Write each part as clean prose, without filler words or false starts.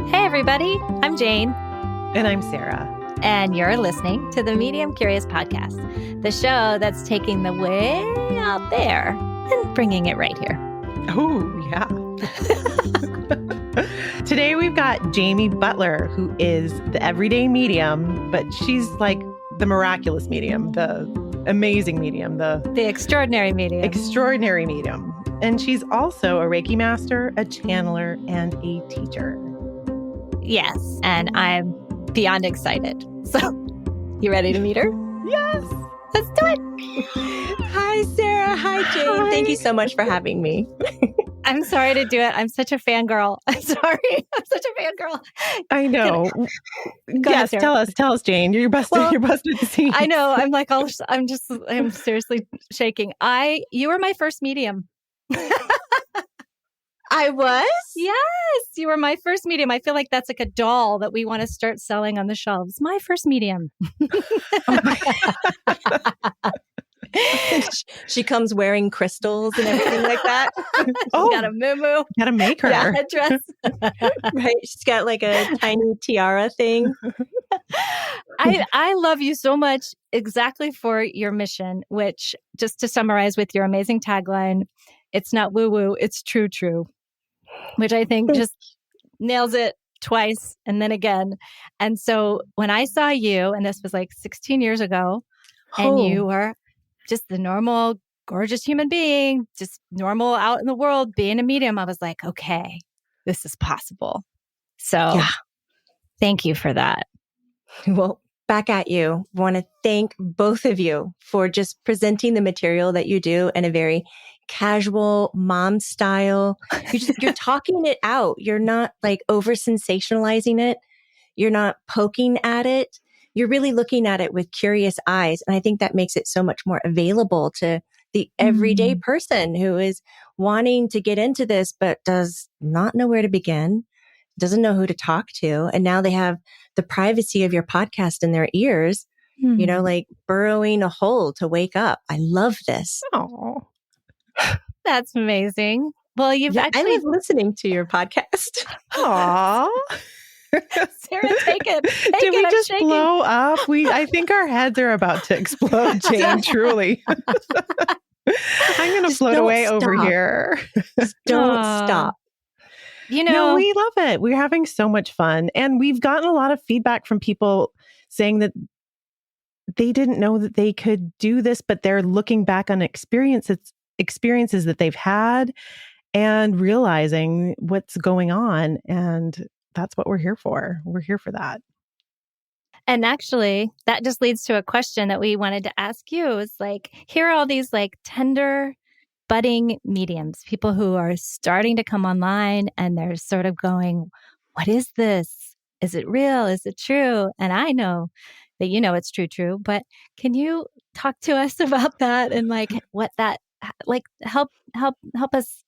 Hey, everybody. I'm Jane. And I'm Sarah. And you're listening to the Medium Curious Podcast, the show that's taking the way out there and bringing it right here. Oh, yeah. Today we've got Jamie Butler, who is the everyday medium, but she's like the miraculous medium, the amazing medium, the extraordinary medium. Extraordinary medium. And she's also a Reiki master, a channeler, and a teacher. Yes, and I'm beyond excited. So, you ready to meet her? Yes. Let's do it. Hi, Sarah. Hi, Jane. Hi. Thank you so much for having me. I'm sorry to do it. I'm such a fangirl. I'm sorry. I'm such a fangirl. I know. Yes, ahead, tell us, Jane. You're busted to see. I know. I'm like, I'm seriously shaking. You were my first medium. I was? Yes, you were my first medium. I feel like that's like a doll that we want to start selling on the shelves. My first medium. She comes wearing crystals and everything like that. She's got a moo-moo. Gotta make her. Yeah, headdress. Right. She's got like a tiny tiara thing. I love you so much exactly for your mission, which, just to summarize with your amazing tagline, it's not woo-woo, it's true, which I think just nails it twice and then again. And so when I saw you, and this was like 16 years ago, and you were just the normal, gorgeous human being, just normal out in the world, being a medium, I was like, okay, this is possible. So thank you for that. Well, back at you. Want to thank both of you for just presenting the material that you do in a very casual mom style. You're talking it out. You're not like over sensationalizing it. You're not poking at it. You're really looking at it with curious eyes. And I think that makes it so much more available to the everyday person who is wanting to get into this, but does not know where to begin, doesn't know who to talk to. And now they have the privacy of your podcast in their ears, you know, like burrowing a hole to wake up. I love this. Oh, that's amazing. Well, you've actually... I love listening to your podcast. Aw. Sarah, take it. Did we just blow up? I think our heads are about to explode, Jane, truly. I'm going to float away over here. Just don't stop. You know, no, we love it. We're having so much fun. And we've gotten a lot of feedback from people saying that they didn't know that they could do this, but they're looking back on experiences that they've had and realizing what's going on. And that's what we're here for. We're here for that. And actually, that just leads to a question that we wanted to ask you. Is like, here are all these like tender, budding mediums, people who are starting to come online and they're sort of going, what is this? Is it real? Is it true? And I know that you know it's true, but can you talk to us about that and like what that, like help us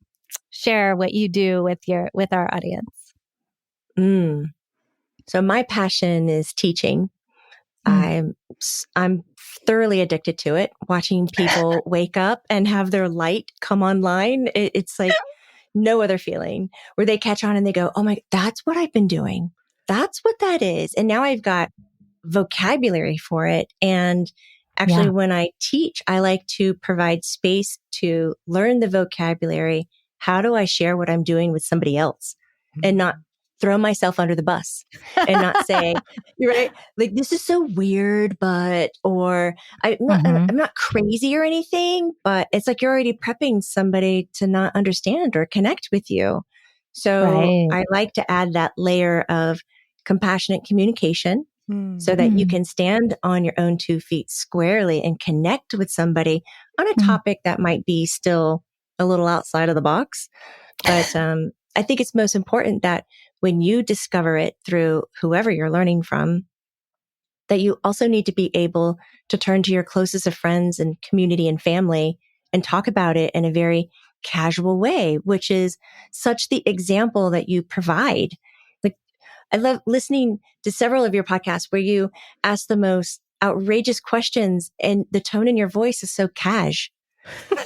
share what you do with our audience? So my passion is teaching. I'm thoroughly addicted to it. Watching people wake up and have their light come online. It's like no other feeling where they catch on and they go, oh my, that's what I've been doing. That's what that is. And now I've got vocabulary for it. And actually, when I teach, I like to provide space to learn the vocabulary. How do I share what I'm doing with somebody else and not throw myself under the bus and not say, you're right, like, this is so weird, or I'm not crazy or anything, but it's like you're already prepping somebody to not understand or connect with you. So I like to add that layer of compassionate communication so that you can stand on your own 2 feet squarely and connect with somebody on a topic that might be still a little outside of the box. But I think it's most important that when you discover it through whoever you're learning from, that you also need to be able to turn to your closest of friends and community and family and talk about it in a very casual way, which is such the example that you provide. Like, I love listening to several of your podcasts where you ask the most outrageous questions and the tone in your voice is so cash.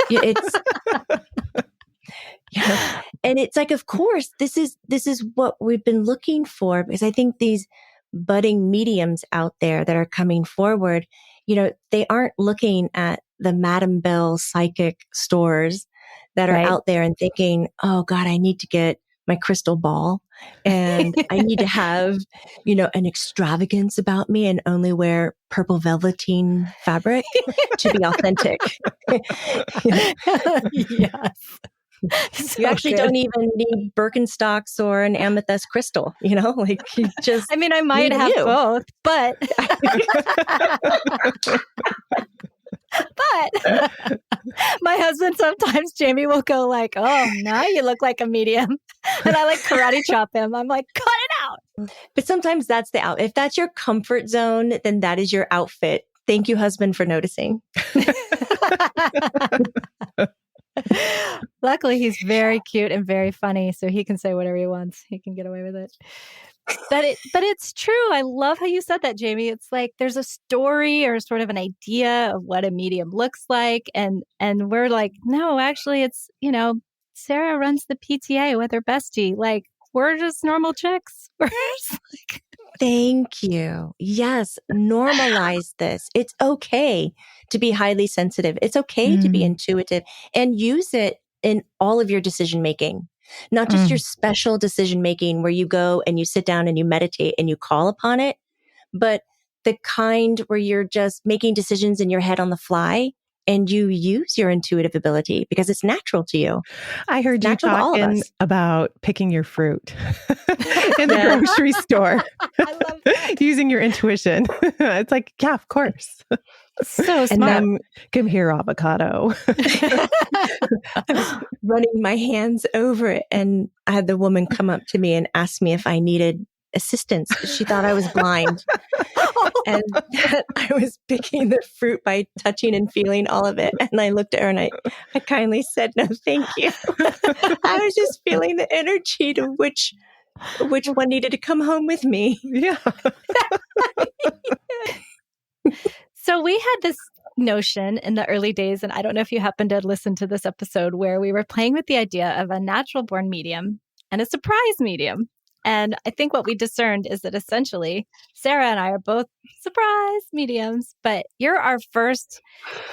It's, And it's like, of course, this is what we've been looking for, because I think these budding mediums out there that are coming forward, they aren't looking at the Madame Bell psychic stores that are out there and thinking, oh God, I need to get my crystal ball and I need to have, an extravagance about me and only wear purple velveteen fabric to be authentic. Yes. You actually don't even need Birkenstocks or an amethyst crystal, like you just. I mean, I might have both, but. But my husband sometimes, Jamie will go like, oh, now you look like a medium. And I like karate chop him. I'm like, cut it out. But sometimes that's the out. If that's your comfort zone, then that is your outfit. Thank you, husband, for noticing. Luckily, he's very cute and very funny, so he can say whatever he wants. He can get away with it. But it's true. I love how you said that, Jamie. It's like there's a story or sort of an idea of what a medium looks like, and we're like, no, actually, it's Sarah runs the PTA with her bestie. Like we're just normal chicks. We're just like. Thank you. Yes, normalize this. It's okay to be highly sensitive. It's okay to be intuitive, and use it in all of your decision making. Not just your special decision making where you go and you sit down and you meditate and you call upon it, but the kind where you're just making decisions in your head on the fly and you use your intuitive ability because it's natural to you. I heard you talking about picking your fruit in the grocery store. I love that. Using your intuition. It's like, yeah, of course. So smart. Come here, avocado. I was running my hands over it, and I had the woman come up to me and ask me if I needed assistance. She thought I was blind. And I was picking the fruit by touching and feeling all of it. And I looked at her and I kindly said, no, thank you. I was just feeling the energy to which one needed to come home with me. Yeah. So we had this notion in the early days, and I don't know if you happened to listen to this episode, where we were playing with the idea of a natural born medium and a surprise medium. And I think what we discerned is that essentially Sarah and I are both surprise mediums, but you're our first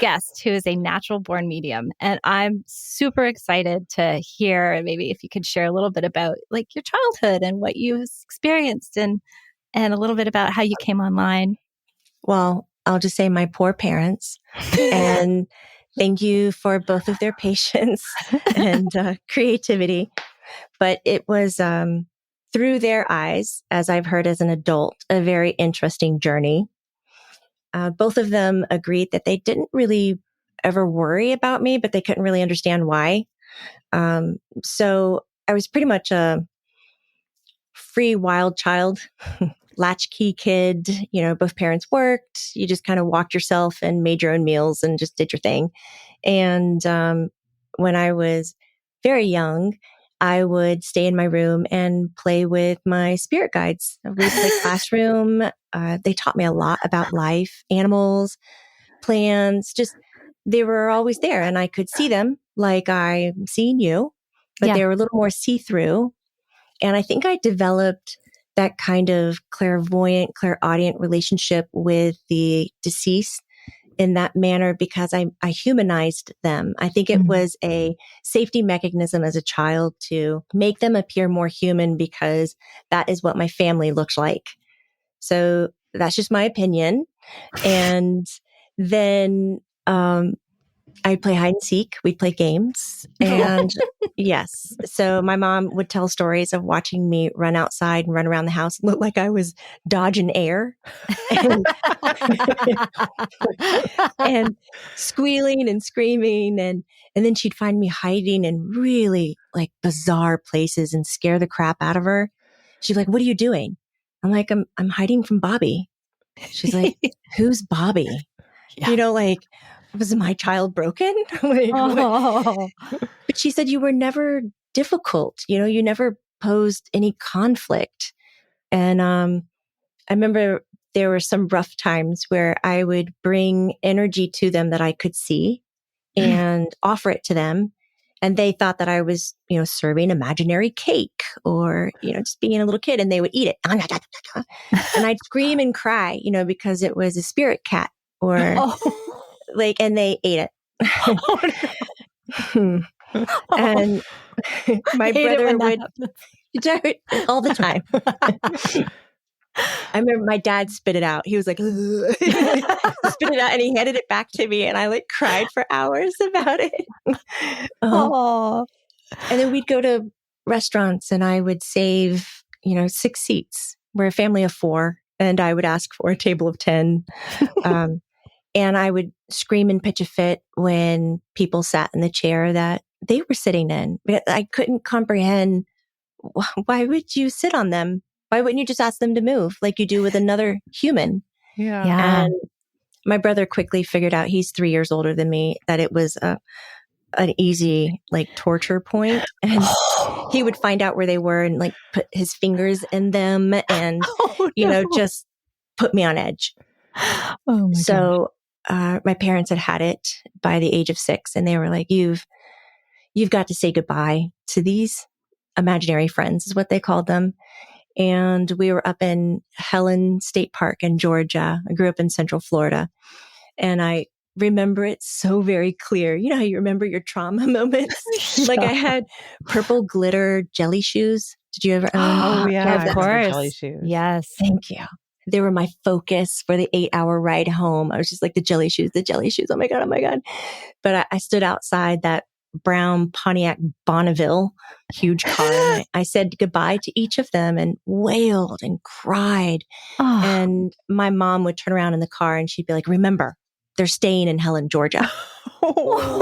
guest who is a natural born medium. And I'm super excited to hear, maybe if you could share a little bit about like your childhood and what you experienced and a little bit about how you came online. Well, I'll just say my poor parents, and thank you for both of their patience and creativity. But it was through their eyes, as I've heard as an adult, a very interesting journey. Both of them agreed that they didn't really ever worry about me, but they couldn't really understand why. So I was pretty much a free, wild child. Latchkey kid, both parents worked. You just kind of walked yourself and made your own meals and just did your thing. And when I was very young, I would stay in my room and play with my spirit guides. We would play classroom. They taught me a lot about life, animals, plants, they were always there and I could see them like I'm seeing you, but they were a little more see-through. And I think I developed that kind of clairvoyant, clairaudient relationship with the deceased in that manner because I humanized them. I think it was a safety mechanism as a child to make them appear more human because that is what my family looked like. So that's just my opinion. And then I'd play hide and seek. We'd play games. And yes. So my mom would tell stories of watching me run outside and run around the house, look like I was dodging air and squealing and screaming. And then she'd find me hiding in really like bizarre places and scare the crap out of her. She's like, what are you doing? I'm like, I'm hiding from Bobby. She's like, who's Bobby? Yeah. Was my child broken? But she said, you were never difficult. You never posed any conflict. And I remember there were some rough times where I would bring energy to them that I could see and offer it to them. And they thought that I was, serving imaginary cake or, just being a little kid, and they would eat it. And I'd scream and cry, because it was a spirit cat or and they ate it. And my brother would all the time. I remember my dad spit it out. He was like, spit it out, and he handed it back to me, and I cried for hours about it. And then we'd go to restaurants, and I would save, 6 seats. We're a family of 4, and I would ask for a table of 10. And I would scream and pitch a fit when people sat in the chair that they were sitting in. I couldn't comprehend, why would you sit on them? Why wouldn't you just ask them to move like you do with another human? Yeah. And my brother quickly figured out, he's 3 years older than me, that it was an easy torture point. And he would find out where they were and put his fingers in them and, just put me on edge. Oh my So my parents had it by the age of 6, and they were like, you've got to say goodbye to these imaginary friends, is what they called them. And we were up in Helen State Park in Georgia. I grew up in Central Florida. And I remember it so very clear. You know how you remember your trauma moments? I had purple glitter jelly shoes. Did you ever own? Oh, yeah. Of course. Jelly shoes. Yes. Thank you. They were my focus for the 8-hour ride home. I was just like, the jelly shoes. Oh my God, oh my God. But I stood outside that brown Pontiac Bonneville, huge car. And I said goodbye to each of them and wailed and cried. Oh. And my mom would turn around in the car and she'd be like, remember, they're staying in Helen, Georgia. And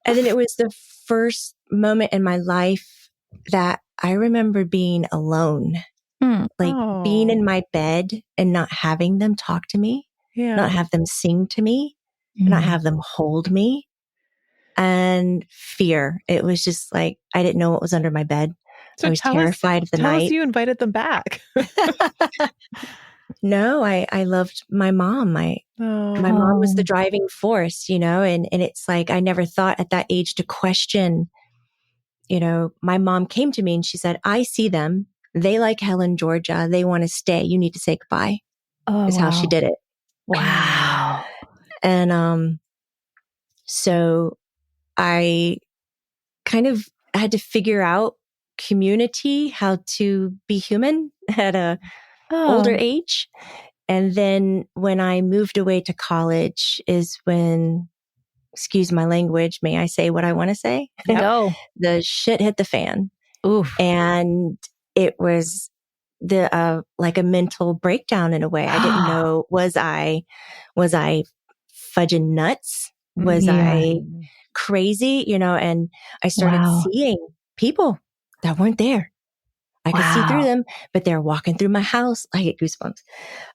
then it was the first moment in my life that I remember being alone. Being in my bed and not having them talk to me, not have them sing to me, not have them hold me, and fear. It was just I didn't know what was under my bed. So I was terrified of the night. Tell us you invited them back. No, I loved my mom. My mom was the driving force, and it's I never thought at that age to question, my mom came to me and she said, I see them. They like Helen, Georgia. They want to stay. You need to say goodbye. Is how she did it. Wow. And so I kind of had to figure out community, how to be human at a older age. And then when I moved away to college is when, excuse my language, may I say what I want to say? Go. The shit hit the fan. Oof. And it was a mental breakdown in a way. I didn't know, was I fudging nuts? Was I crazy? And I started seeing people that weren't there. I could see through them, but they're walking through my house. I get goosebumps.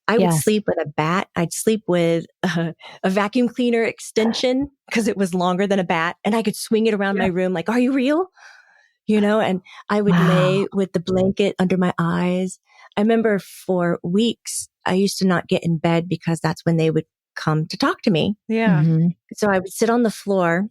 I would sleep with a bat. I'd sleep with a vacuum cleaner extension because it was longer than a bat, and I could swing it around my room like, are you real? And I would lay with the blanket under my eyes. I remember for weeks, I used to not get in bed because that's when they would come to talk to me. Yeah. Mm-hmm. So I would sit on the floor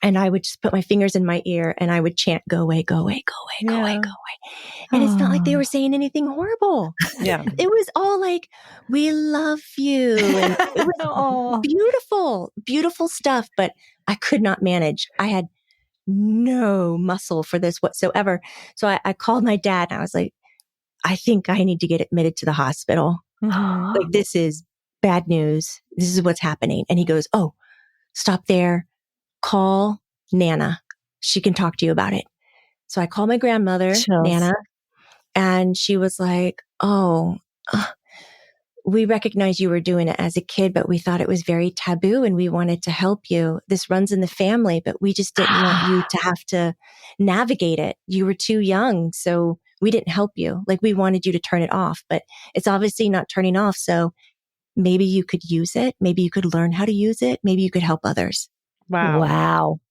and I would just put my fingers in my ear and I would chant, go away, go away, go away, go away, go away. And it's not like they were saying anything horrible. Yeah. It was all like, we love you. And it was beautiful, beautiful stuff, but I could not manage. I had no muscle for this whatsoever. So I called my dad and I was like, I think I need to get admitted to the hospital. Mm-hmm. This is bad news. This is what's happening. And he goes, oh, stop there. Call Nana. She can talk to you about it. So I called my grandmother, Nana, and she was like, we recognize you were doing it as a kid, but we thought it was very taboo and we wanted to help you. This runs in the family, but we just didn't want you to have to navigate it. You were too young, so we didn't help you. We wanted you to turn it off, but it's obviously not turning off. So maybe you could use it. Maybe you could learn how to use it. Maybe you could help others. Wow.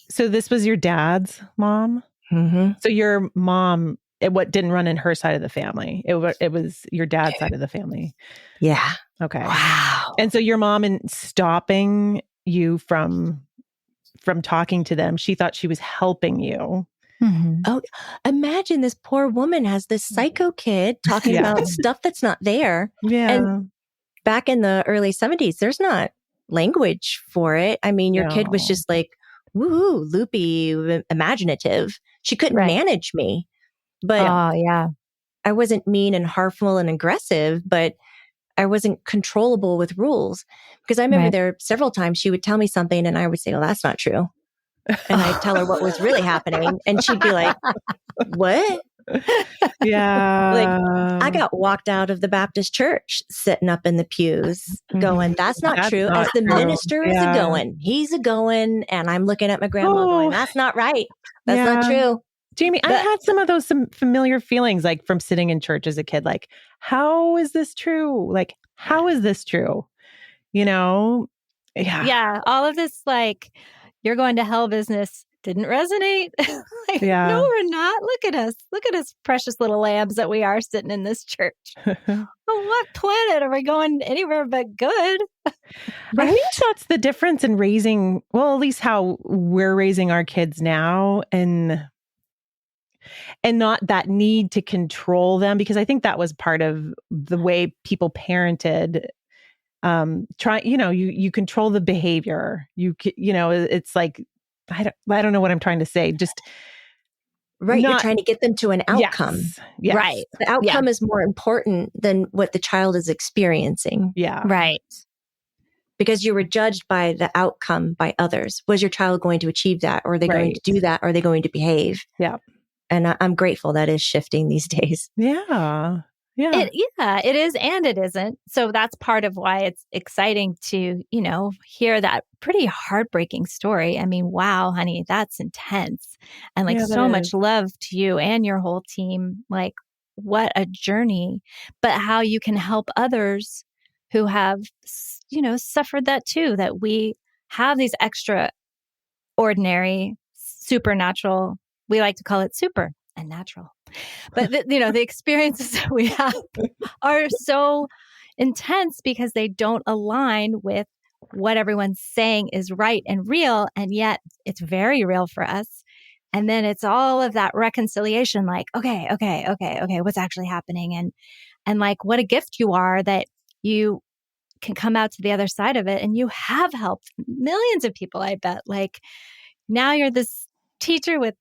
So this was your dad's mom? Mm-hmm. So your mom, what didn't run in her side of the family? It was your dad's side of the family. Yeah. Okay. Wow. And so your mom, in stopping you from from talking to them. She thought she was helping you. Mm-hmm. Oh, imagine this poor woman has this psycho kid talking about stuff that's not there. Yeah. And back in the early 70s, there's not language for it. I mean, your kid was just like, woohoo, loopy, imaginative. She couldn't manage me. But I wasn't mean and harmful and aggressive, but I wasn't controllable with rules. Because I remember there several times she would tell me something and I would say, well, that's not true. And I'd tell her what was really happening. And she'd be like, what? Yeah. Like, I got walked out of the Baptist church sitting up in the pews going, that's not true. Not As the true. minister is a going, he's a going. And I'm looking at my grandma going, that's not right. That's not true. Jamie, I had some familiar feelings like from sitting in church as a kid. Like, how is this true? Like, how is this true? You know? Yeah. Yeah. All of this, like, you're going to hell business didn't resonate. Like, no, we're not. Look at us, precious little lambs that we are sitting in this church. On what planet are we going anywhere but good? I think that's the difference in raising, well, at least how we're raising our kids now, and not that need to control them, because I think that was part of the way people parented. You control the behavior. It's like, I don't know what I'm trying to say. Just you're trying to get them to an outcome. Yes. Right. The outcome is more important than what the child is experiencing. Yeah. Right. Because you were judged by the outcome by others. Was your child going to achieve that? Or are they going to do that? Or are they going to behave? Yeah. And I'm grateful that is shifting these days. Yeah. Yeah. It is and it isn't. So that's part of why it's exciting to, hear that pretty heartbreaking story. I mean, wow, honey, that's intense. And like so much love to you and your whole team. Like, what a journey, but how you can help others who have, suffered that too, that we have these extraordinary, supernatural, we like to call it super and natural. But, the experiences that we have are so intense because they don't align with what everyone's saying is right and real. And yet it's very real for us. And then it's all of that reconciliation, like, okay, what's actually happening? And like, what a gift you are that you can come out to the other side of it. And you have helped millions of people, I bet. Like, now you're this teacher with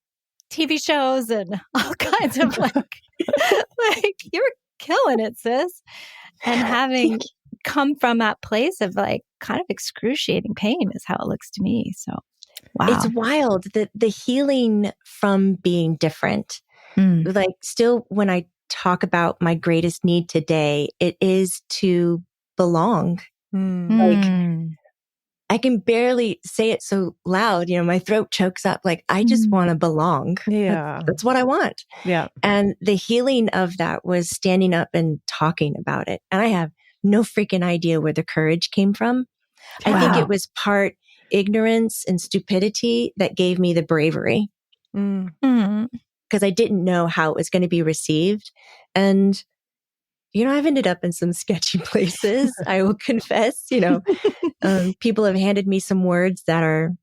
TV shows and all kinds of like you're killing it, sis. And having come from that place of like kind of excruciating pain is how it looks to me. So, wow. It's wild that the healing from being different. Like, still, when I talk about my greatest need today, it is to belong. Like, I can barely say it so loud. My throat chokes up. Like, I just want to belong. Yeah. That's what I want. Yeah. And the healing of that was standing up and talking about it. And I have no freaking idea where the courage came from. Wow. I think it was part ignorance and stupidity that gave me the bravery. Because I didn't know how it was going to be received. And I've ended up in some sketchy places. I will confess, people have handed me some words that are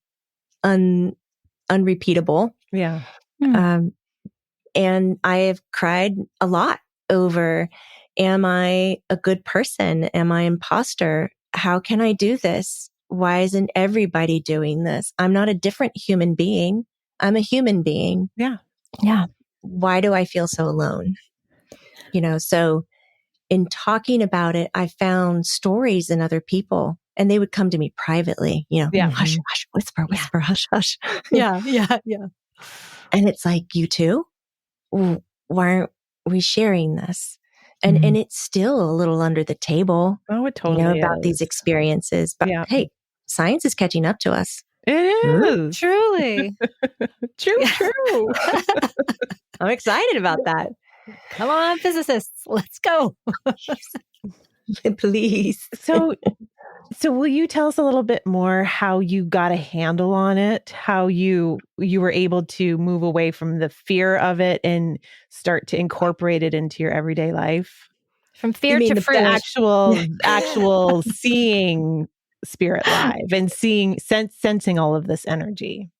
unrepeatable. Yeah. And I have cried a lot over, am I a good person? Am I imposter? How can I do this? Why isn't everybody doing this? I'm not a different human being. I'm a human being. Yeah. Yeah. Why do I feel so alone? So in talking about it, I found stories in other people, and they would come to me privately, hush, hush, whisper, hush, hush. Yeah. And it's like, you too? Why aren't we sharing this? And it's still a little under the table. Oh, it totally about is. These experiences. But hey, science is catching up to us. It is. Truly. True. I'm excited about that. Come on, physicists, let's go. Please. So will you tell us a little bit more how you got a handle on it, how you were able to move away from the fear of it and start to incorporate it into your everyday life? From fear to fruit. The actual seeing spirit live and sensing all of this energy.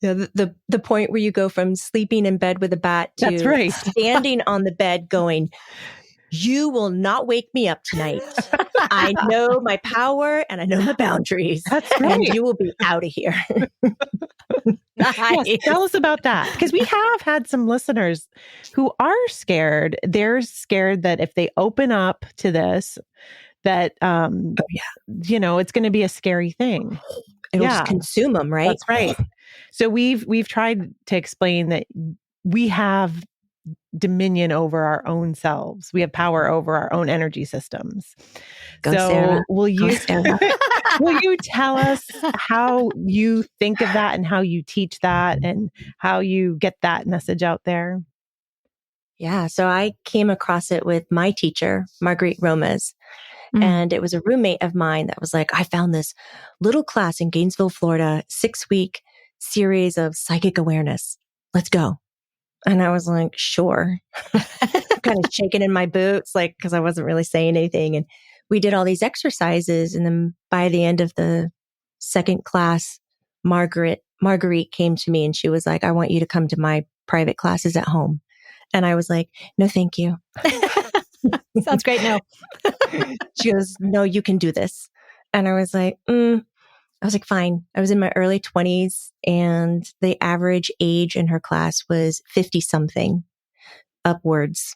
Yeah, the point where you go from sleeping in bed with a bat That's to right. standing on the bed going, you will not wake me up tonight. I know my power and I know my boundaries. That's right. And you will be out of here. Yes, tell us about that. Because we have had some listeners who are scared. They're scared that if they open up to this, that, it's going to be a scary thing. It'll just consume them, right? That's right. So we've tried to explain that we have dominion over our own selves. We have power over our own energy systems. Go, so Sarah. will you tell us how you think of that and how you teach that and how you get that message out there? Yeah. So I came across it with my teacher, Marguerite Romas. And it was a roommate of mine that was like, I found this little class in Gainesville, Florida, 6-week series of psychic awareness. Let's go. And I was like, sure. Kind of shaking in my boots, like, because I wasn't really saying anything. And we did all these exercises. And then by the end of the second class, Marguerite came to me and she was like, I want you to come to my private classes at home. And I was like, no, thank you. Sounds great. No. She goes, no, you can do this. And I was like, fine. I was in my early 20s and the average age in her class was 50 something upwards.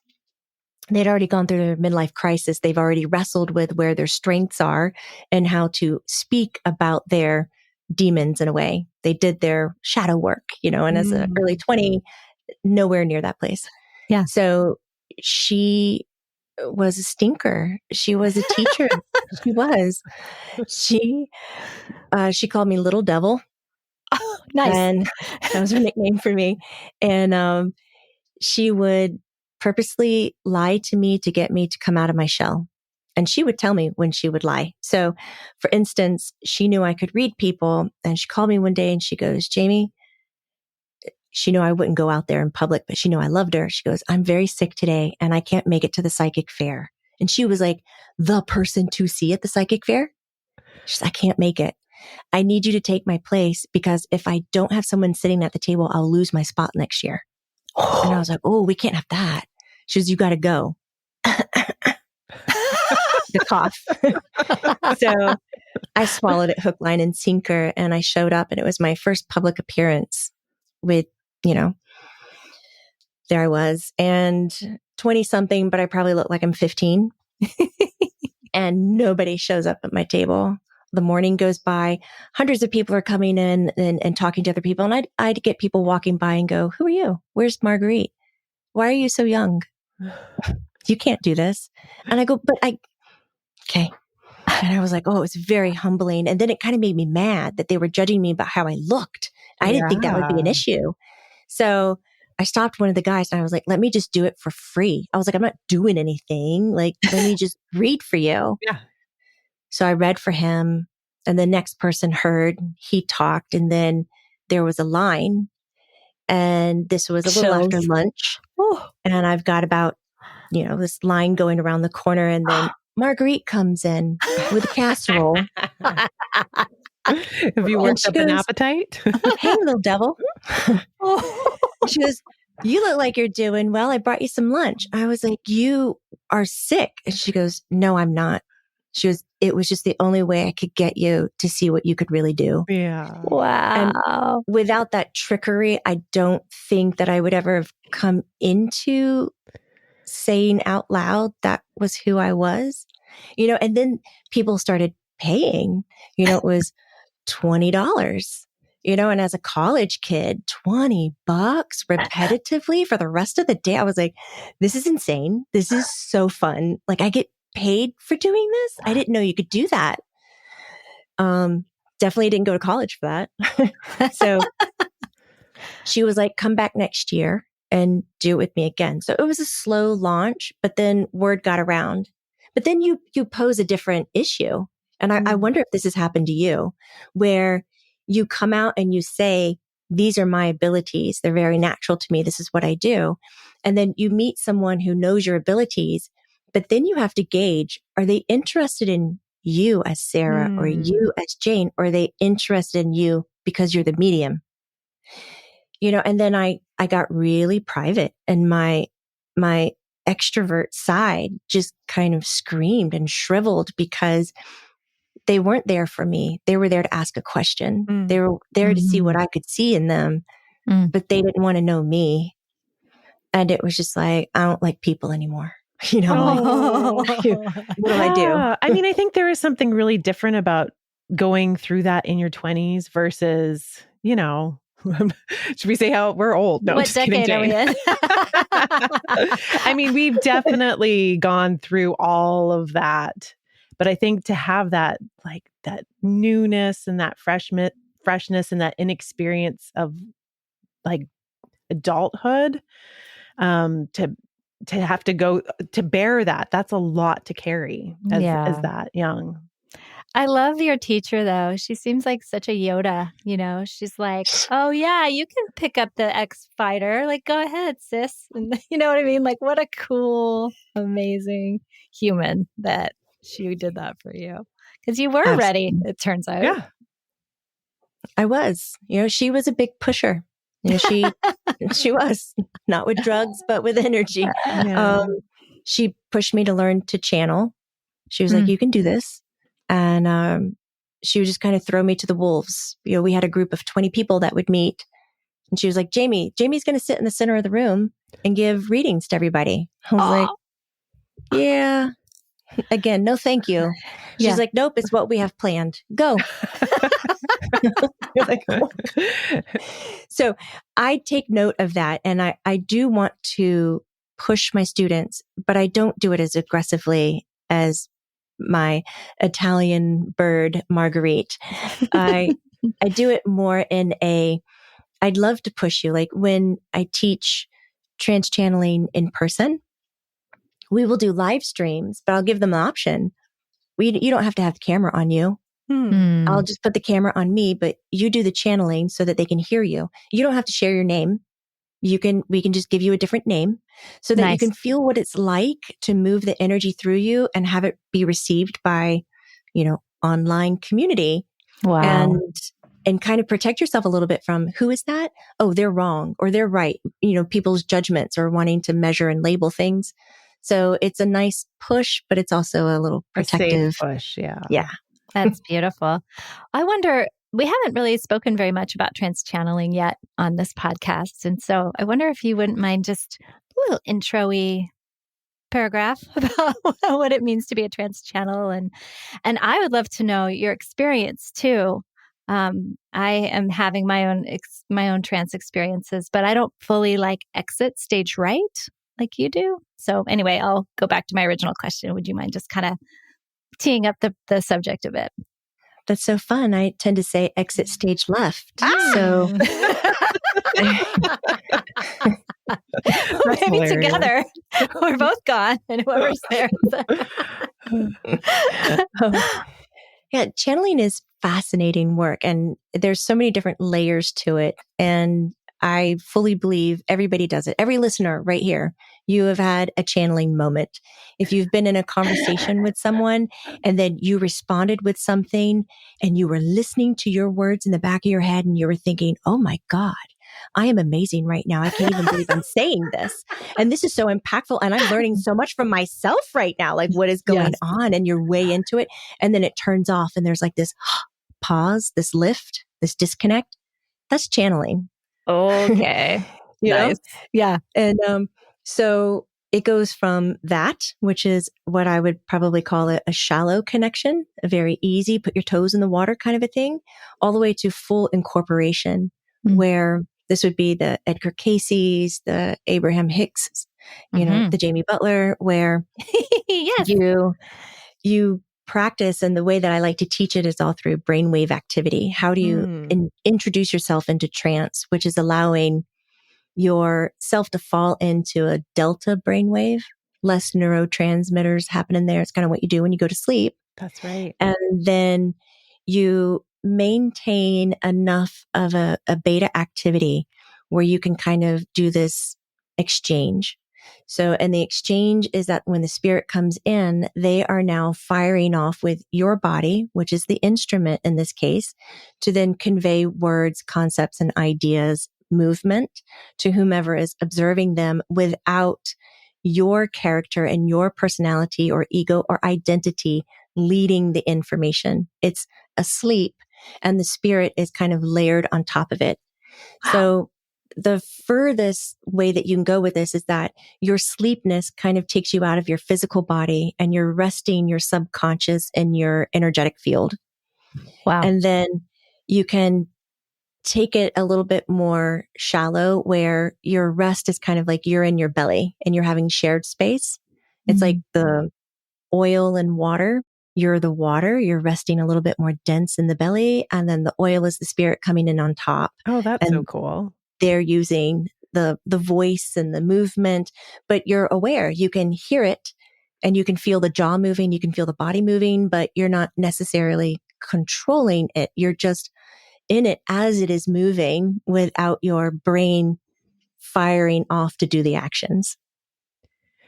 They'd already gone through their midlife crisis. They've already wrestled with where their strengths are and how to speak about their demons in a way. They did their shadow work, and as an early 20, nowhere near that place. Yeah. So she was a stinker. She was a teacher. She was. She called me Little Devil. Oh, nice. And that was her nickname for me. And she would purposely lie to me to get me to come out of my shell. And she would tell me when she would lie. So, for instance, she knew I could read people. And she called me one day and she goes, Jamie, she knew I wouldn't go out there in public, but she knew I loved her. She goes, I'm very sick today and I can't make it to the psychic fair. And she was like the person to see at the psychic fair. She's like, I can't make it. I need you to take my place because if I don't have someone sitting at the table, I'll lose my spot next year. And I was like, oh, we can't have that. She goes, you got to go. The cough. So I swallowed it hook, line, and sinker. And I showed up and it was my first public appearance with, there I was and 20 something, but I probably look like I'm 15 and nobody shows up at my table. The morning goes by, hundreds of people are coming in and talking to other people. And I'd get people walking by and go, who are you? Where's Marguerite? Why are you so young? You can't do this. And I go, okay. And I was like, oh, it was very humbling. And then it kind of made me mad that they were judging me about how I looked. I didn't think that would be an issue. So I stopped one of the guys and I was like, let me just do it for free. I was like, I'm not doing anything. Like, let me just read for you. Yeah. So I read for him and the next person heard, he talked, and then there was a line and this was a little after lunch. And I've got about, this line going around the corner and then Marguerite comes in with a casserole. Have you worked up an appetite? Hey, little devil. She goes, you look like you're doing well. I brought you some lunch. I was like, you are sick. And she goes, no, I'm not. She goes, it was just the only way I could get you to see what you could really do. Yeah. Wow. And without that trickery, I don't think that I would ever have come into saying out loud that was who I was. And then people started paying, it was $20, and as a college kid, $20 repetitively for the rest of the day. I was like, this is insane. This is so fun. Like I get paid for doing this. I didn't know you could do that. Definitely didn't go to college for that. So she was like, come back next year and do it with me again. So it was a slow launch, but then word got around. But then you pose a different issue. And I wonder if this has happened to you, where you come out and you say, these are my abilities. They're very natural to me. This is what I do. And then you meet someone who knows your abilities, but then you have to gauge, are they interested in you as Sarah or you as Jane? Or are they interested in you because you're the medium? And then I got really private, and my extrovert side just kind of screamed and shriveled because they weren't there for me. They were there to ask a question. They were there to see what I could see in them, but they didn't want to know me. And it was just like, I don't like people anymore. What do I do? I mean, I think there is something really different about going through that in your 20s versus, should we say how we're old? No, what decade are we in? I mean, we've definitely gone through all of that. But I think to have that, like that newness and that freshness and that inexperience of like adulthood, to have to go to bear that's a lot to carry as that young. I love your teacher though. She seems like such a Yoda, she's like, oh yeah, you can pick up the X fighter. Like, go ahead, sis. And you know what I mean? Like, what a cool, amazing human that she did that for you. Because you were ready, it turns out. Yeah. I was. She was a big pusher. She was, not with drugs, but with energy. Yeah. She pushed me to learn to channel. She was like, you can do this. And she would just kind of throw me to the wolves. We had a group of 20 people that would meet. And she was like, Jamie's going to sit in the center of the room and give readings to everybody. I was like, yeah. Again, no thank you. She's like, nope, it's what we have planned. Go. Like, so I take note of that. And I do want to push my students, but I don't do it as aggressively as my Italian bird, Marguerite. I do it more in I'd love to push you. Like when I teach trance channeling in person, we will do live streams, but I'll give them an option. You don't have to have the camera on you. I'll just put the camera on me, but you do the channeling so that they can hear you. You don't have to share your name. We can just give you a different name so that you can feel what it's like to move the energy through you and have it be received by, online community. Wow. And kind of protect yourself a little bit from who is that? Oh, they're wrong or they're right. People's judgments or wanting to measure and label things. So it's a nice push, but it's also a little protective. A safe push. Yeah. Yeah. That's beautiful. I wonder, we haven't really spoken very much about trance channeling yet on this podcast. And so I wonder if you wouldn't mind just a little intro-y paragraph about what it means to be a trance channel. And I would love to know your experience too. I am having my own trance experiences, but I don't fully exit stage right like you do. So anyway, I'll go back to my original question. Would you mind just kind of teeing up the subject a bit? That's so fun. I tend to say exit stage left. So maybe together we're both gone and whoever's there. Yeah, channeling is fascinating work and there's so many different layers to it. And I fully believe everybody does it. Every listener right here, you have had a channeling moment. If you've been in a conversation with someone and then you responded with something and you were listening to your words in the back of your head and you were thinking, oh my God, I am amazing right now. I can't even believe I'm saying this. And this is so impactful. And I'm learning so much from myself right now. Like what is going on? And you're way into it. And then it turns off and there's like this pause, this lift, this disconnect. That's channeling. Okay. Nice. Yeah. And so it goes from that, which is what I would probably call a shallow connection, a very easy, put your toes in the water kind of a thing, all the way to full incorporation, where this would be the Edgar Cayce's, the Abraham Hicks, the Jamie Butler, where you practice. And the way that I like to teach it is all through brainwave activity. How do you introduce yourself into trance, which is allowing yourself to fall into a delta brainwave, less neurotransmitters happening there. It's kind of what you do when you go to sleep. That's right. And then you maintain enough of a beta activity where you can kind of do this exchange. So, and the exchange is that when the spirit comes in, they are now firing off with your body, which is the instrument in this case, to then convey words, concepts, and ideas, movement to whomever is observing them without your character and your personality or ego or identity leading the information. It's asleep and the spirit is kind of layered on top of it. Wow. So the furthest way that you can go with this is that your sleepness kind of takes you out of your physical body and you're resting your subconscious in your energetic field. Wow. And then you can take it a little bit more shallow where your rest is kind of like you're in your belly and you're having shared space. It's like the oil and water. You're the water. You're resting a little bit more dense in the belly. And then the oil is the spirit coming in on top. Oh, that's and so cool. They're using the voice and the movement, but you're aware. You can hear it and you can feel the jaw moving. You can feel the body moving, but you're not necessarily controlling it. You're just in it as it is moving without your brain firing off to do the actions.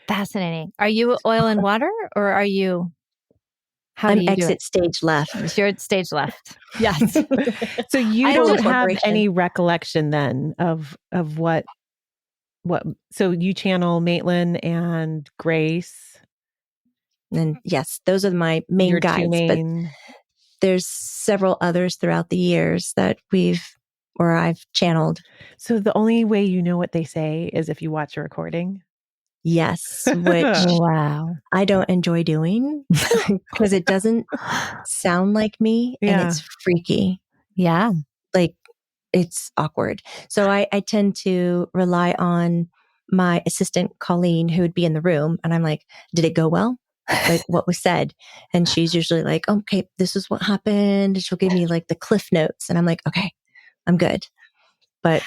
Fascinating. Are you oil and water or are you, how do you do exit it? stage left. You're at stage left. Yes. So you I don't just- have Incorporation. any recollection then of what, so you channel Maitland and Grace. And yes, those are my main your guides, two main. but there's several others throughout the years that I've channeled. So the only way you know what they say is if you watch a recording. Yes, which Wow. I don't enjoy doing because it doesn't sound like me and Yeah. it's freaky. Yeah. Like it's awkward. So I tend to rely on my assistant, Colleen, who would be in the room. And I'm like, did it go well? Like what was said? And she's usually like, okay, this is what happened. And she'll give me like the cliff notes. And I'm like, okay, I'm good. But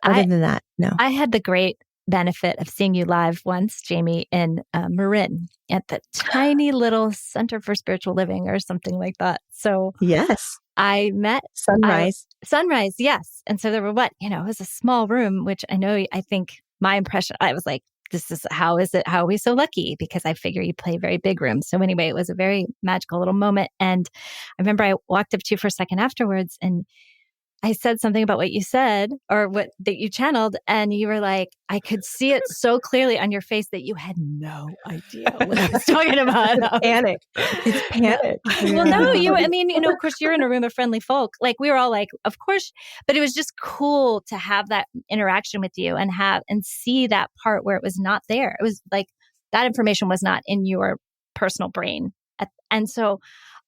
other than that, no. I had the great benefit of seeing you live once, Jamie, in Marin at the tiny little Center for Spiritual Living or something like that. So Yes. I met Sunrise. Sunrise, yes. And so there were it was a small room, which I think my impression, I was like, how are we so lucky? Because I figure you play very big rooms. So anyway, it was a very magical little moment. And I remember I walked up to you for a second afterwards and I said something about what you said or that you channeled. And you were like, I could see it so clearly on your face that you had no idea what I was talking about. Panic. It's panic. Well, no, of course you're in a room of friendly folk. Like we were all like, of course, but it was just cool to have that interaction with you and see that part where it was not there. It was like that information was not in your personal brain. And so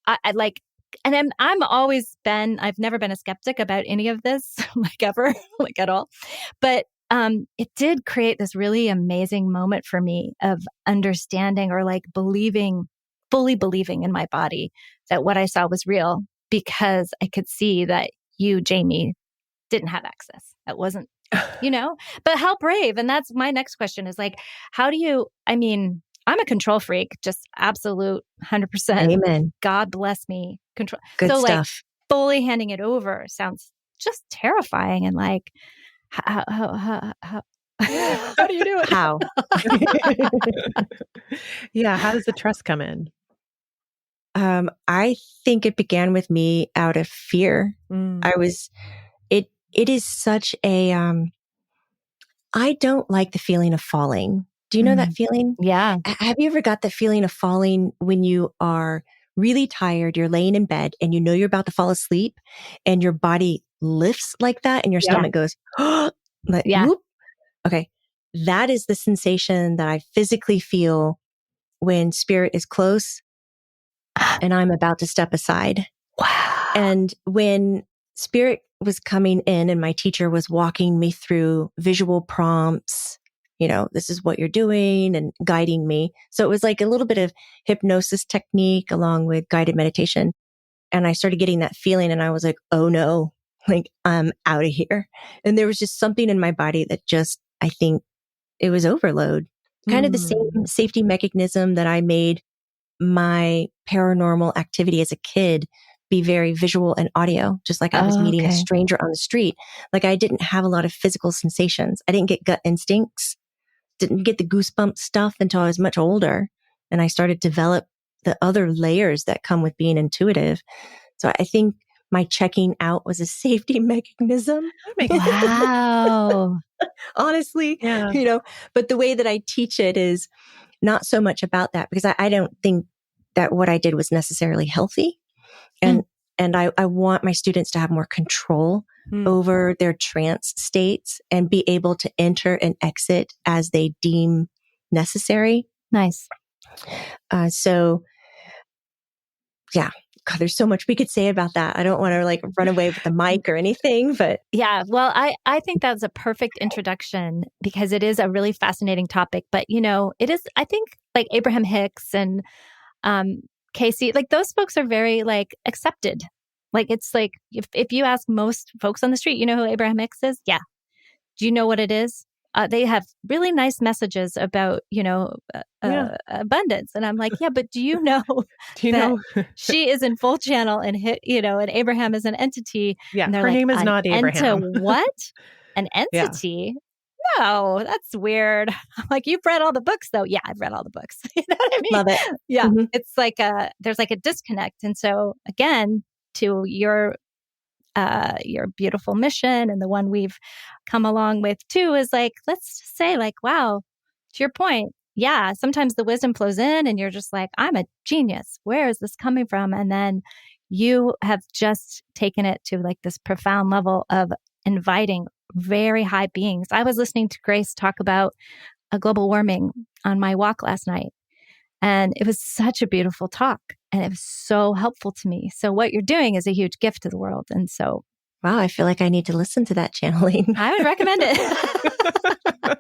I like, and I've never been a skeptic about any of this, like ever, like at all. But it did create this really amazing moment for me of understanding or like fully believing in my body that what I saw was real because I could see that you, Jamie, didn't have access. That wasn't, but how brave. And that's my next question is like, how do you, I'm a control freak, just absolute 100%. Amen. God bless me. Control. Good so stuff. like fully handing it over sounds just terrifying. And like, how do you do it? How? Yeah. How does the trust come in? I think it began with me out of fear. It is such a, I don't like the feeling of falling. Do you know that feeling? Yeah. Have you ever got the feeling of falling when you are really tired, you're laying in bed and you know you're about to fall asleep and your body lifts like that and your stomach goes, like, whoop. Okay. That is the sensation that I physically feel when spirit is close and I'm about to step aside. Wow. And when spirit was coming in and my teacher was walking me through visual prompts, this is what you're doing and guiding me. So it was like a little bit of hypnosis technique along with guided meditation. And I started getting that feeling and I was like, oh no, like I'm out of here. And there was just something in my body that I think it was overload. Kind of the same safety mechanism that I made my paranormal activity as a kid be very visual and audio, just like I was meeting a stranger on the street. Like I didn't have a lot of physical sensations. I didn't get gut instincts. didn't get the goosebump stuff until I was much older. And I started to develop the other layers that come with being intuitive. So I think my checking out was a safety mechanism. Wow. Honestly, Yeah. but the way that I teach it is not so much about that, because I don't think that what I did was necessarily healthy. And I want my students to have more control over their trance states and be able to enter and exit as they deem necessary. Nice. So yeah, God, there's so much we could say about that. I don't want to like run away with the mic or anything, but yeah, well, I think that's a perfect introduction because it is a really fascinating topic. But, it is, I think, like Abraham Hicks and Casey, like those folks are very like accepted. Like it's like if you ask most folks on the street, you know who Abraham Hicks is? Yeah. Do you know what it is? They have really nice messages about, abundance. And I'm like, yeah, but do you know that she is in full channel and and Abraham is an entity? Yeah. And they're Her like, name is not Abraham. What? An entity? Yeah. No, that's weird. I'm like, you've read all the books though. Yeah, I've read all the books. You know what I mean? Love it. Yeah. It's like there's like a disconnect. And so again, to your beautiful mission and the one we've come along with too is like, let's just say like, wow, to your point. Yeah. Sometimes the wisdom flows in and you're just like, I'm a genius. Where is this coming from? And then you have just taken it to like this profound level of inviting very high beings. I was listening to Grace talk about global warming on my walk last night. And it was such a beautiful talk and it was so helpful to me. So what you're doing is a huge gift to the world. And so, wow, I feel like I need to listen to that channeling. I would recommend it.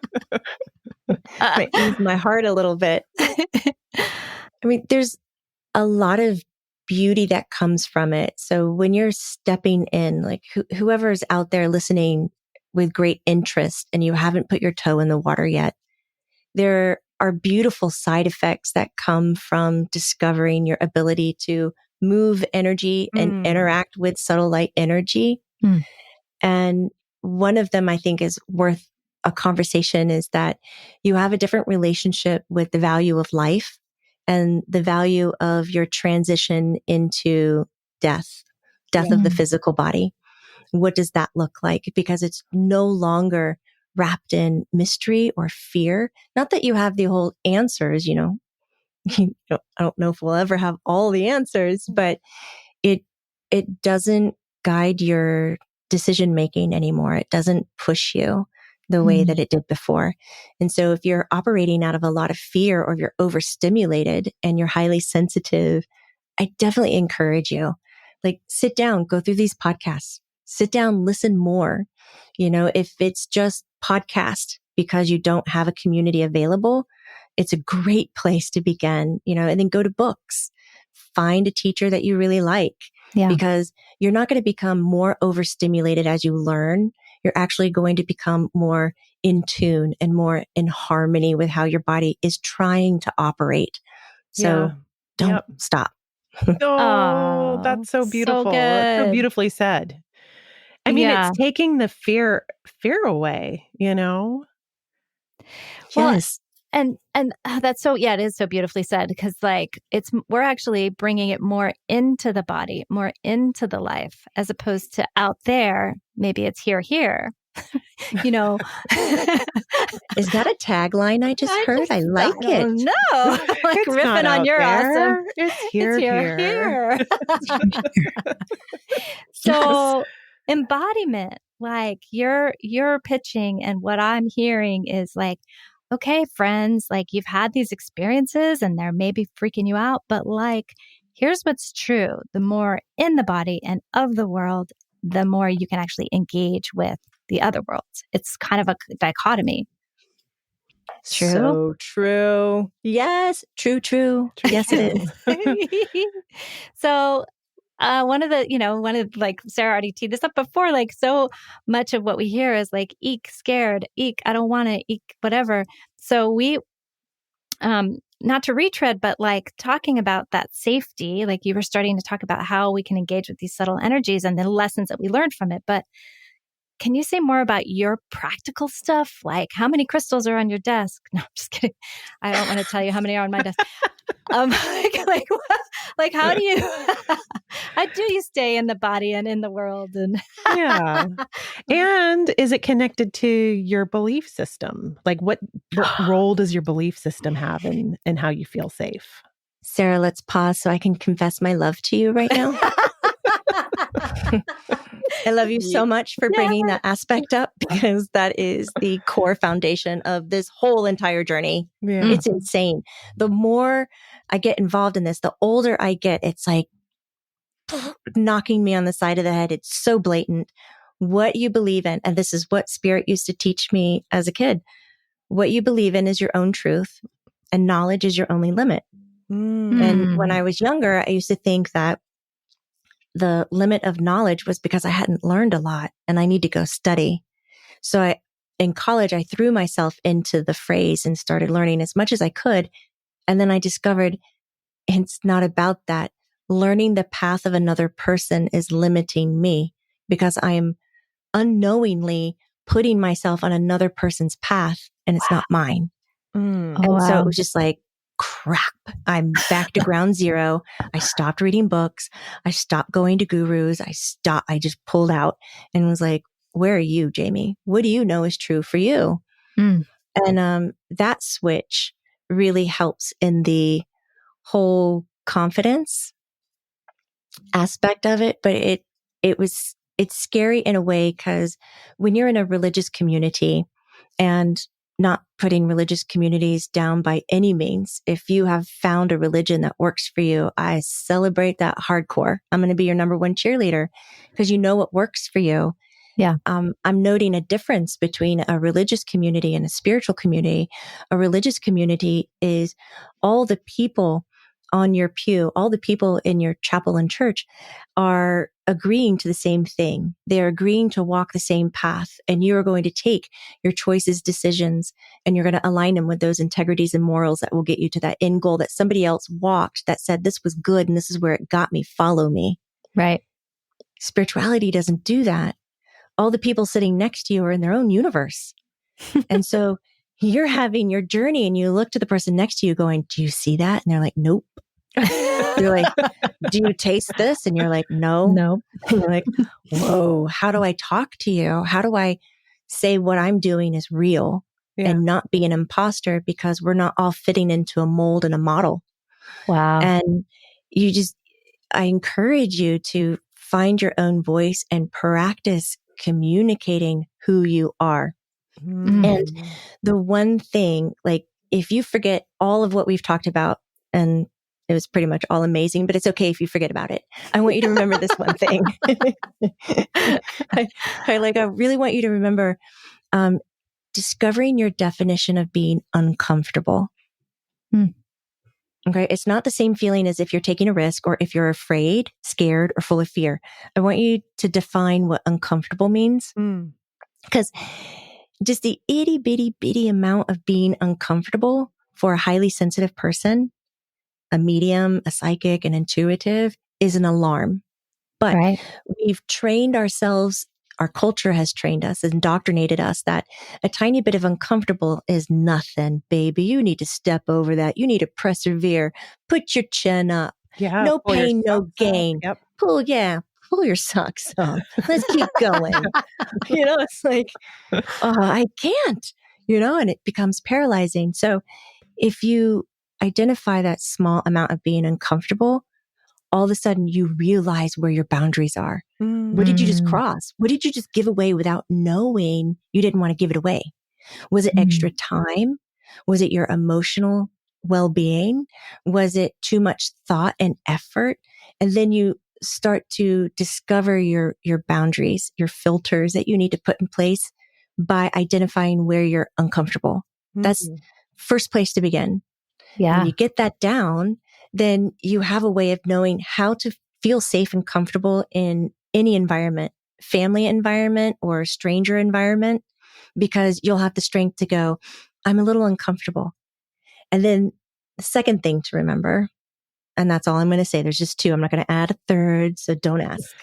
Might ease my heart a little bit. I mean, there's a lot of beauty that comes from it. So when you're stepping in, like whoever's out there listening with great interest and you haven't put your toe in the water yet, there are beautiful side effects that come from discovering your ability to move energy and interact with subtle light energy. And one of them I think is worth a conversation is that you have a different relationship with the value of life and the value of your transition into death of the physical body. What does that look like? Because it's no longer wrapped in mystery or fear. Not that you have the whole answers, I don't know if we'll ever have all the answers, but it doesn't guide your decision making anymore. It doesn't push you the way that it did before. And so if you're operating out of a lot of fear or if you're overstimulated and you're highly sensitive, I definitely encourage you, like sit down, go through these podcasts, sit down, listen more. If it's just podcast because you don't have a community available, it's a great place to begin, and then go to books, find a teacher that you really like, because you're not going to become more overstimulated as you learn. You're actually going to become more in tune and more in harmony with how your body is trying to operate. So don't stop. Oh, that's so beautiful. So That's so good. beautifully said. I mean, it's taking the fear away, Well, Yes. And that's so, it is so beautifully said because like we're actually bringing it more into the body, more into the life as opposed to out there. Maybe it's here. Is that a tagline I just heard? I like it. No, like it's riffing on your awesome. It's here. So embodiment, like you're pitching and what I'm hearing is like, okay, friends, like you've had these experiences and they're maybe freaking you out, but like, here's what's true. The more in the body and of the world, the more you can actually engage with the other worlds. It's kind of a dichotomy. True? So true. Yes. True. Yes, it is. So one of like Sarah already teed this up before, like so much of what we hear is like, eek, scared, eek, I don't want to, eek, whatever. So we, not to retread, but like talking about that safety, like you were starting to talk about how we can engage with these subtle energies and the lessons that we learned from it. But can you say more about your practical stuff? Like how many crystals are on your desk? No, I'm just kidding. I don't want to tell you how many are on my desk. Like how do you, how do you stay in the body and in the world? And yeah. And is it connected to your belief system? Like what role does your belief system have in how you feel safe? Sarah, let's pause so I can confess my love to you right now. I love you so much for bringing that aspect up, because that is the core foundation of this whole entire journey. Yeah. It's insane. The more I get involved in this, the older I get, it's like knocking me on the side of the head. It's so blatant. What you believe in, and this is what Spirit used to teach me as a kid, what you believe in is your own truth, and knowledge is your only limit. And when I was younger, I used to think that the limit of knowledge was because I hadn't learned a lot and I need to go study. So in college, I threw myself into the phrase and started learning as much as I could. And then I discovered it's not about that. Learning the path of another person is limiting me because I am unknowingly putting myself on another person's path and it's not mine. So it was just like, crap, I'm back to ground zero. I stopped reading books. I stopped going to gurus. I just pulled out and was like, where are you, Jamie? What do you know is true for you? And that switch really helps in the whole confidence aspect of it. But it's scary in a way, because when you're in a religious community, and not putting religious communities down by any means, if you have found a religion that works for you, I celebrate that hardcore. I'm going to be your number one cheerleader because you know what works for you. Yeah. I'm noting a difference between a religious community and a spiritual community. A religious community is all the people on your pew, all the people in your chapel and church are agreeing to the same thing. They're agreeing to walk the same path, and you are going to take your choices, decisions, and you're going to align them with those integrities and morals that will get you to that end goal that somebody else walked, that said, this was good and this is where it got me. Follow me. Right. Spirituality doesn't do that. All the people sitting next to you are in their own universe. And so you're having your journey and you look to the person next to you going, do you see that? And they're like, nope. You're like, do you taste this? And you're like, no. And you're like, whoa, how do I talk to you? How do I say what I'm doing is real and not be an imposter, because we're not all fitting into a mold and a model. Wow. And I encourage you to find your own voice and practice communicating who you are. And the one thing, like, if you forget all of what we've talked about, and it was pretty much all amazing, but it's okay if you forget about it. I want you to remember this one thing. I really want you to remember discovering your definition of being uncomfortable. Okay. It's not the same feeling as if you're taking a risk or if you're afraid, scared, or full of fear. I want you to define what uncomfortable means. Because just the itty bitty amount of being uncomfortable for a highly sensitive person, a medium, a psychic, an intuitive, is an alarm. But we've trained ourselves, our culture has trained us, indoctrinated us that a tiny bit of uncomfortable is nothing, baby. You need to step over that. You need to persevere. Put your chin up. Yeah. No pain, no gain. Yep. Pull your socks up. Let's keep going. It's like, I can't, and it becomes paralyzing. So if you identify that small amount of being uncomfortable, all of a sudden you realize where your boundaries are. What did you just cross? What did you just give away without knowing you didn't want to give it away? Was it extra time? Was it your emotional well-being? Was it too much thought and effort? And then you start to discover your boundaries, your filters that you need to put in place by identifying where you're uncomfortable. That's first place to begin. Yeah. When you get that down, then you have a way of knowing how to feel safe and comfortable in any environment, family environment or stranger environment, because you'll have the strength to go, I'm a little uncomfortable. And then the second thing to remember, and that's all I'm going to say, there's just two, I'm not going to add a third, so don't ask,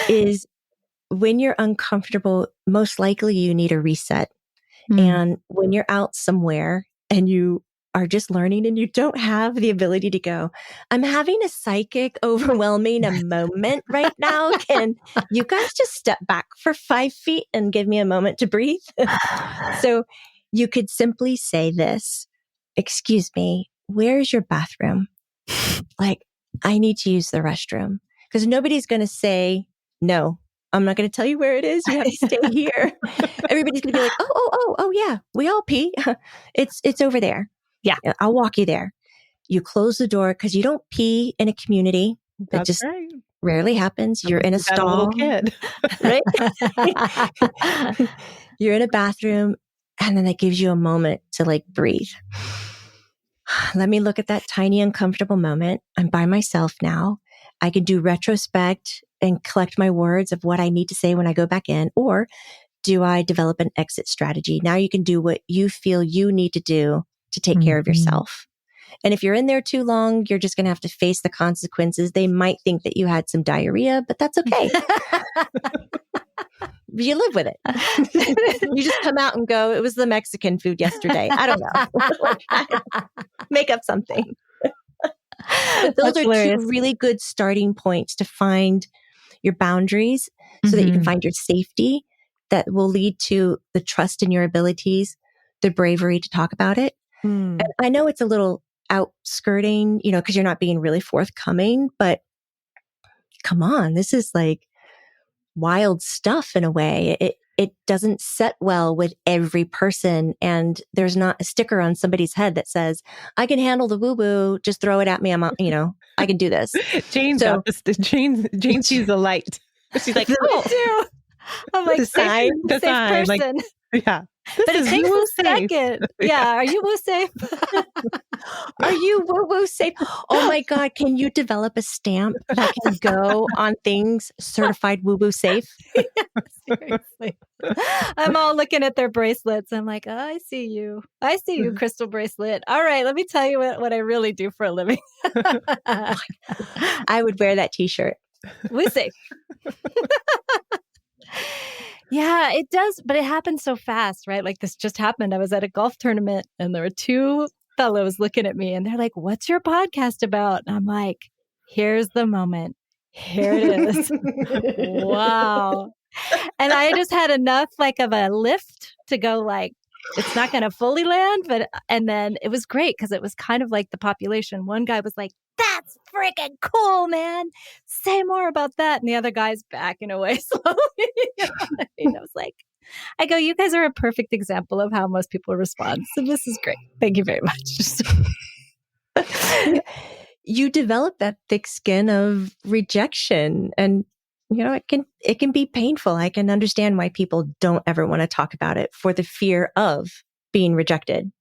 is when you're uncomfortable, most likely you need a reset. And when you're out somewhere and you are just learning and you don't have the ability to go, I'm having a psychic overwhelming a moment right now. Can you guys just step back for 5 feet and give me a moment to breathe? So you could simply say this, excuse me, where's your bathroom? Like, I need to use the restroom, because nobody's going to say, no, I'm not going to tell you where it is. You have to stay here. Everybody's going to be like, oh, yeah, we all pee. It's over there. Yeah. I'll walk you there. You close the door because you don't pee in a community. That just rarely happens. You're in a stall. A little kid. Right? You're in a bathroom, and then that gives you a moment to like breathe. Let me look at that tiny, uncomfortable moment. I'm by myself now. I can do retrospect and collect my words of what I need to say when I go back in. Or do I develop an exit strategy? Now you can do what you feel you need to do to take care of yourself. And if you're in there too long, you're just going to have to face the consequences. They might think that you had some diarrhea, but that's okay. You live with it. You just come out and go, it was the Mexican food yesterday. I don't know. Make up something. Those are hilarious. 2 really good starting points to find your boundaries so that you can find your safety that will lead to the trust in your abilities, the bravery to talk about it. And I know it's a little outskirting, because you're not being really forthcoming, but come on, this is like wild stuff in a way. It doesn't set well with every person. And there's not a sticker on somebody's head that says, I can handle the woo-woo, just throw it at me. I can do this. Jane sees the light. She's like, oh, I'm like, safe person. Like, yeah. But it takes a second. Yeah. Are you woo safe? Are you woo safe? Oh my God. Can you develop a stamp that can go on things certified woo safe? Yeah, seriously. I'm all looking at their bracelets. I'm like, oh, I see you, crystal bracelet. All right. Let me tell you what I really do for a living. I would wear that t-shirt. Woo safe. Yeah, it does. But it happens so fast, right? Like this just happened. I was at a golf tournament and there were 2 fellows looking at me and they're like, what's your podcast about? And I'm like, here's the moment. Here it is. Wow. And I just had enough like of a lift to go like, it's not going to fully land. And then it was great because it was kind of like the population. One guy was like, that's freaking cool, man. Say more about that. And the other guy's backing away slowly. I was like, I go, you guys are a perfect example of how most people respond. So this is great. Thank you very much. You develop that thick skin of rejection, and it can be painful. I can understand why people don't ever want to talk about it for the fear of being rejected.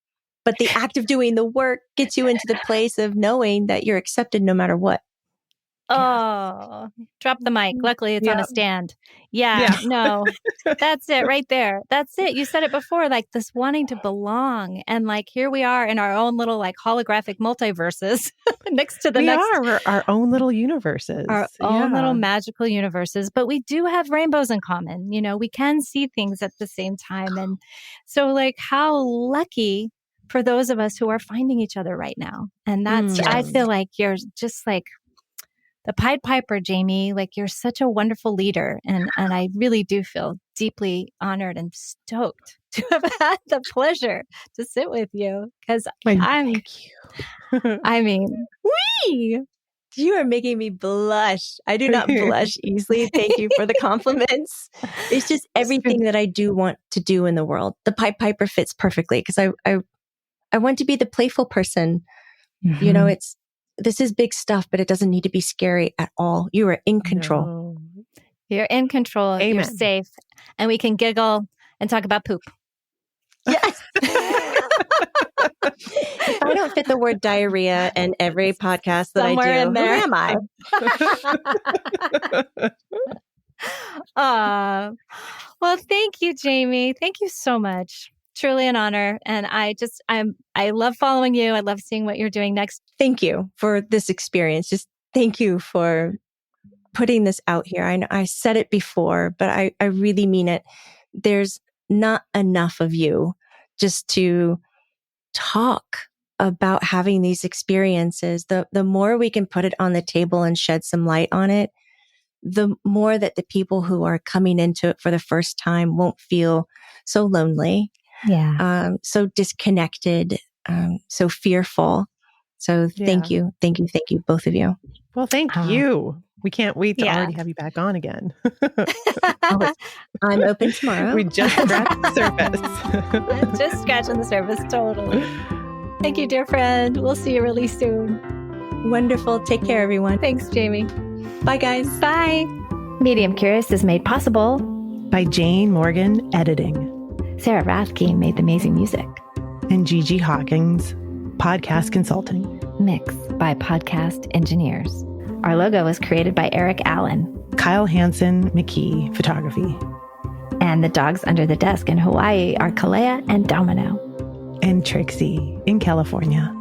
But the act of doing the work gets you into the place of knowing that you're accepted no matter what. Oh, drop the mic. Luckily, it's on a stand. Yeah, no, that's it right there. That's it. You said it before, like this wanting to belong. And like, here we are in our own little like holographic multiverses next to the We're our own little universes. Our own little magical universes. But we do have rainbows in common. We can see things at the same time. And so like, how lucky for those of us who are finding each other right now. And that's, I feel like you're just like the Pied Piper, Jamie, like you're such a wonderful leader. And I really do feel deeply honored and stoked to have had the pleasure to sit with you. Because You are making me blush. I do not blush easily. Thank you for the compliments. It's just everything that I do want to do in the world. The Pied Piper fits perfectly because I want to be the playful person. This is big stuff, but it doesn't need to be scary at all. You are in control. No. You're in control. Amen. You're safe. And we can giggle and talk about poop. Yes. If I don't fit the word diarrhea in every podcast that somewhere I do, who am I? Well, thank you, Jamie. Thank you so much. Truly an honor. And I love following you. I love seeing what you're doing next. Thank you for this experience. Just thank you for putting this out here. I said it before, but I really mean it. There's not enough of you just to talk about having these experiences. The more we can put it on the table and shed some light on it, the more that the people who are coming into it for the first time won't feel so lonely, so disconnected, so fearful. So thank you, both of you. Well, thank you. We can't wait to already have you back on again. I'm open tomorrow. We just scratched the surface. Just scratching the surface, totally. Thank you, dear friend. We'll see you really soon. Wonderful. Take care, everyone. Thanks, Jamie. Bye, guys. Bye. Medium Curious is made possible by Jane Morgan Editing. Sarah Rathke made the amazing music. And Gigi Hawkins, Podcast Consulting. Mixed by Podcast Engineers. Our logo was created by Eric Allen. Kyle Hansen McKee, Photography. And the dogs under the desk in Hawaii are Kalea and Domino. And Trixie in California.